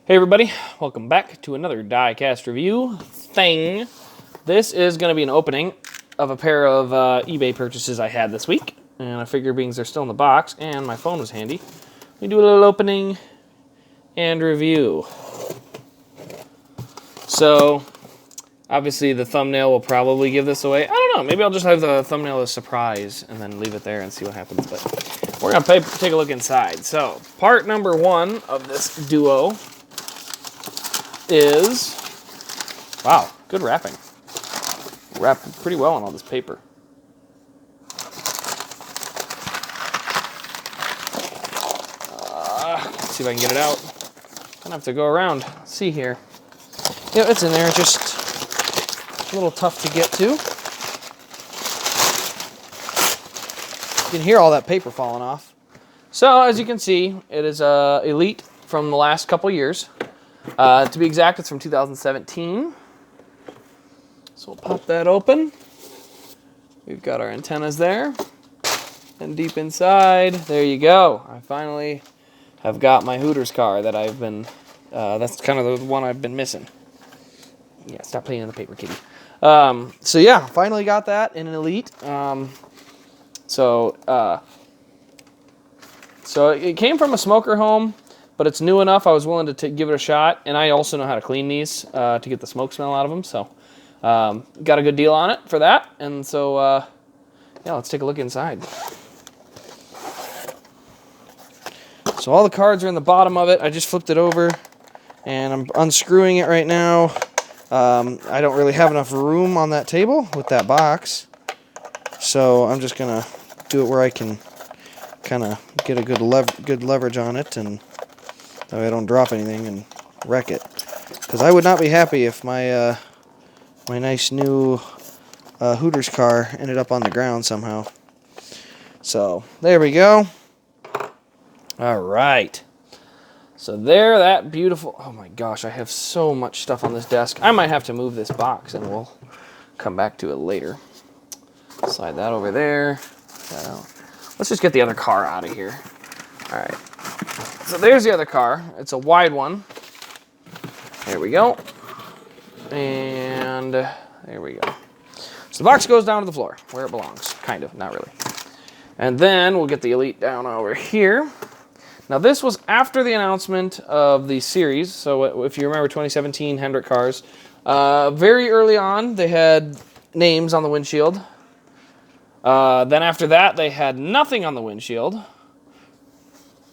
Hey everybody, welcome back to another Diecast review thing. This is going to be an opening of a pair of eBay purchases I had this week. And I figure being they're still in the box and my phone was handy, we do a little opening and review. So, obviously the thumbnail will probably give this away. I don't know, maybe I'll just have the thumbnail as a surprise and then leave it there and see what happens. But we're going to take a look inside. So, part number one of this duo is, wow, good wrapping. Wrapped pretty well on all this paper. Let's see if I can get it out. Gonna have to go around. Let's see here. Yeah, it's in there, just a little tough to get to. You can hear all that paper falling off. So, as you can see, it is Elliott from the last couple years. To be exact, it's from 2017. So we'll pop that open. We've got our antennas there. And deep inside, there you go. I finally have got my Hooters car that I've been, that's kind of the one I've been missing. Yeah, stop playing in the paper, kitty. So yeah, finally got that in an Elliott. So it came from a smoker home. But it's new enough, I was willing to give it a shot. And I also know how to clean these to get the smoke smell out of them. So, got a good deal on it for that. And so, yeah, let's take a look inside. So all the cards are in the bottom of it. I just flipped it over. And I'm unscrewing it right now. I don't really have enough room on that table with that box. So I'm just going to do it where I can kind of get a good leverage on it. And that way I don't drop anything and wreck it. Because I would not be happy if my my nice new Hooters car ended up on the ground somehow. So, there we go. Alright. So there, that beautiful... Oh my gosh, I have so much stuff on this desk. I might have to move this box and we'll come back to it later. Slide that over there. Let's just get the other car out of here. Alright. So there's the other car. It's a wide one. There we go. And there we go. So the box goes down to the floor where it belongs. Kind of, not really. And then we'll get the Elliott down over here. Now this was after the announcement of the series. So if you remember 2017 Hendrick cars, very early on they had names on the windshield. Then after that they had nothing on the windshield.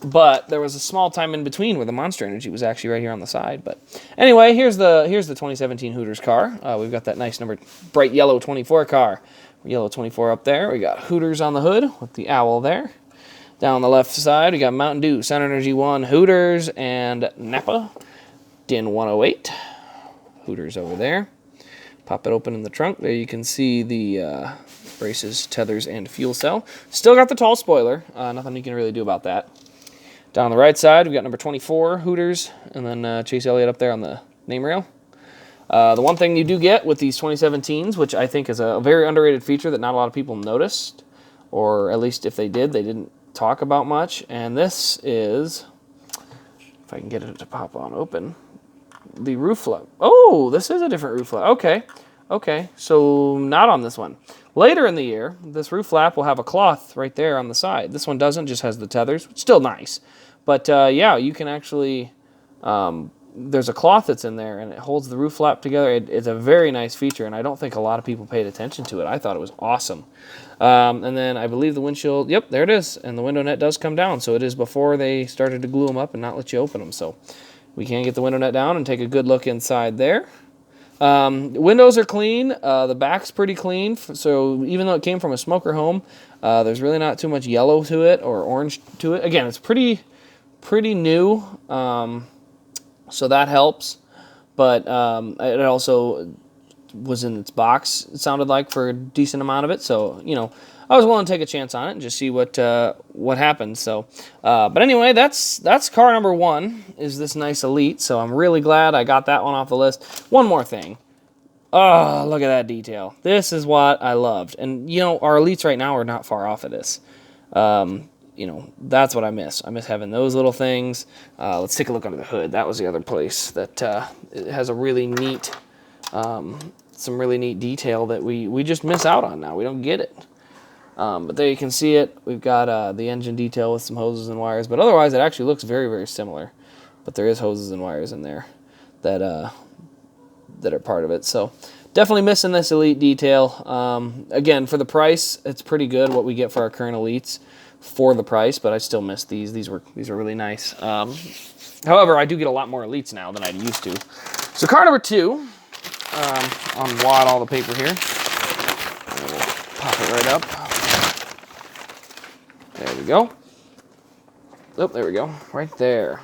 But there was a small time in between where the Monster Energy was actually right here on the side. But anyway, here's the 2017 Hooters car. We've got that nice number, bright yellow 24 car. Yellow 24 up there. We got Hooters on the hood with the owl there. Down the left side, we got Mountain Dew, Sun Energy 1, Hooters, and Napa. DIN 108. Hooters over there. Pop it open in the trunk. There you can see the braces, tethers, and fuel cell. Still got the tall spoiler. Nothing you can really do about that. Down on the right side, we've got number 24, Hooters, and then Chase Elliott up there on the name rail. The one thing you do get with these 2017s, which I think is a very underrated feature that not a lot of people noticed, or at least if they did, they didn't talk about much, and this is, if I can get it to pop on open, the roof flap. Oh, this is a different roof flap. Okay, so not on this one. Later in the year, this roof flap will have a cloth right there on the side. This one doesn't, just has the tethers. Still nice. But yeah, you can actually, there's a cloth that's in there and it holds the roof flap together. It's a very nice feature and I don't think a lot of people paid attention to it. I thought it was awesome. And then I believe the windshield, yep, there it is. And the window net does come down. So it is before they started to glue them up and not let you open them. So we can get the window net down and take a good look inside there. Windows are clean. The back's pretty clean. So even though it came from a smoker home, there's really not too much yellow to it or orange to it. Again, it's pretty new. So that helps. But it also was in its box, it sounded like, for a decent amount of it. So, you know, I was willing to take a chance on it and just see what happened. So, but anyway, that's car number one, is this nice Elliott. So I'm really glad I got that one off the list. One more thing. Oh, look at that detail. This is what I loved. And, you know, our Elliotts right now are not far off of this. you know, that's what I miss. I miss having those little things. Let's take a look under the hood. That was the other place that it has a really neat, some really neat detail that we just miss out on now. We don't get it. But there you can see it. We've got the engine detail with some hoses and wires, but otherwise it actually looks very, very similar. But there is hoses and wires in there that that are part of it. So definitely missing this Elite detail. Again, for the price, it's pretty good what we get for our current Elites for the price, but I still miss these. These were really nice. However, I do get a lot more Elites now than I used to. So car number 2, unwad all the paper here. And we'll pop it right up. There we go. Oh, there we go. Right there.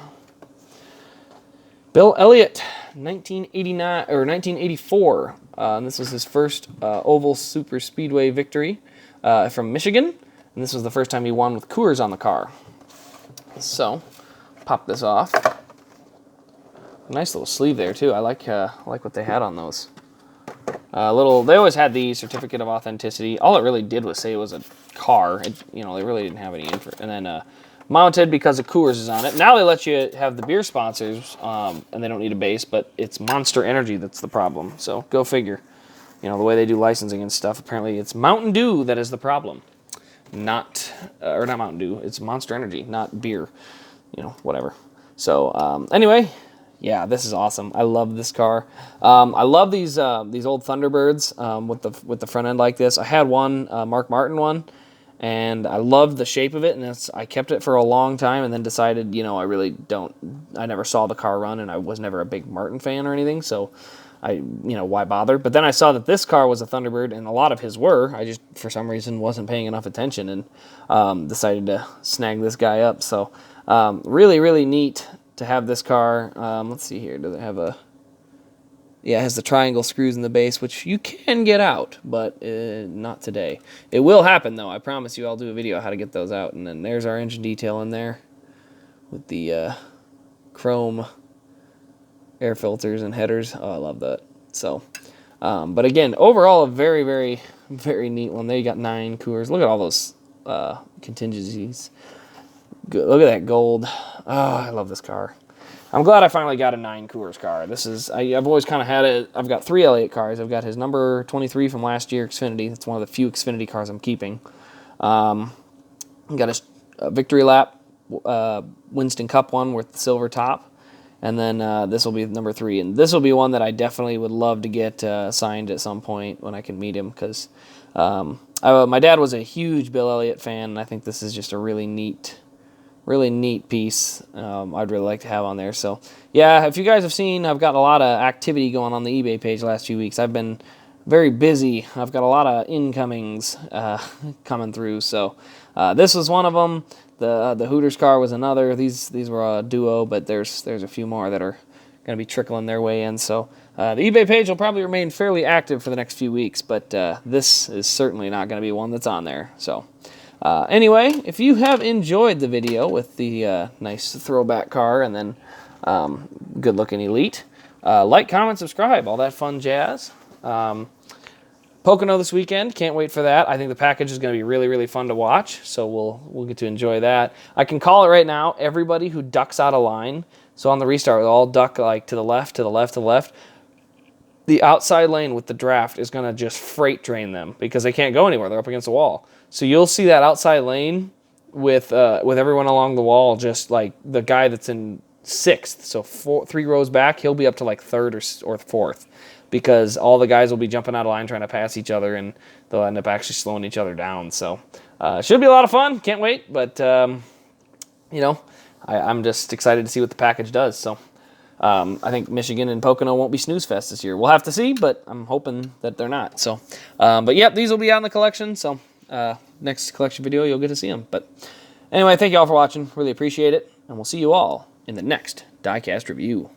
Bill Elliott, 1989 or 1984. And this was his first oval super speedway victory from Michigan, and this was the first time he won with Coors on the car. So, pop this off. Nice little sleeve there too. I like what they had on those. They always had the certificate of authenticity. All it really did was say it was a car. You know, they really didn't have any info. And then mounted because of Coors is on it. Now they let you have the beer sponsors, and they don't need a base, but it's Monster Energy that's the problem. So go figure. You know, the way they do licensing and stuff, apparently it's Mountain Dew that is the problem. Not Mountain Dew, it's Monster Energy, not beer. You know, whatever. So anyway, yeah, this is awesome. I love this car. I love these old Thunderbirds with the front end like this. I had one, Mark Martin one, and I loved the shape of it, and I kept it for a long time, and then decided, you know, I never saw the car run, and I was never a big Martin fan or anything, so why bother? But then I saw that this car was a Thunderbird, and a lot of his were. I just, for some reason, wasn't paying enough attention, and decided to snag this guy up. So, really, really neat to have this car. Let's see here. Does it have a... Yeah, it has the triangle screws in the base, which you can get out, but not today. It will happen, though. I promise you I'll do a video on how to get those out. And then there's our engine detail in there with the chrome air filters and headers. Oh, I love that. So, but again, overall, a very, very, very neat one. There you got 9 Coors. Look at all those contingencies. Good. Look at that gold. Oh, I love this car. I'm glad I finally got a 9 Coors car. I've always kind of had it. I've got 3 Elliott cars. I've got his number 23 from last year, Xfinity. That's one of the few Xfinity cars I'm keeping. Got a Victory Lap Winston Cup one with the silver top. And then this will be number 3. And this will be one that I definitely would love to get signed at some point when I can meet him. Because my dad was a huge Bill Elliott fan, and I think this is just a really neat piece I'd really like to have on there. So, yeah, if you guys have seen, I've got a lot of activity going on the eBay page the last few weeks. I've been very busy. I've got a lot of incomings coming through. So, this was one of them. The Hooters car was another. These were a duo, but there's a few more that are going to be trickling their way in. So, the eBay page will probably remain fairly active for the next few weeks, but this is certainly not going to be one that's on there. So, anyway, if you have enjoyed the video with the nice throwback car and then good-looking Elite, like, comment, subscribe, all that fun jazz. Pocono this weekend, can't wait for that. I think the package is going to be really, really fun to watch, so we'll get to enjoy that. I can call it right now, everybody who ducks out of line, so on the restart, they'll all duck like to the left, to the left, to the left. The outside lane with the draft is going to just freight drain them because they can't go anywhere. They're up against the wall. So you'll see that outside lane with everyone along the wall, just like the guy that's in 6th. So 3 rows back, he'll be up to like 3rd or 4th because all the guys will be jumping out of line trying to pass each other, and they'll end up actually slowing each other down. So should be a lot of fun. Can't wait. But, I'm just excited to see what the package does. So I think Michigan and Pocono won't be snooze fest this year. We'll have to see, but I'm hoping that they're not. So, but yep, these will be out in the collection. So next collection video, you'll get to see them. But anyway, thank you all for watching. Really appreciate it. And we'll see you all in the next Diecast review.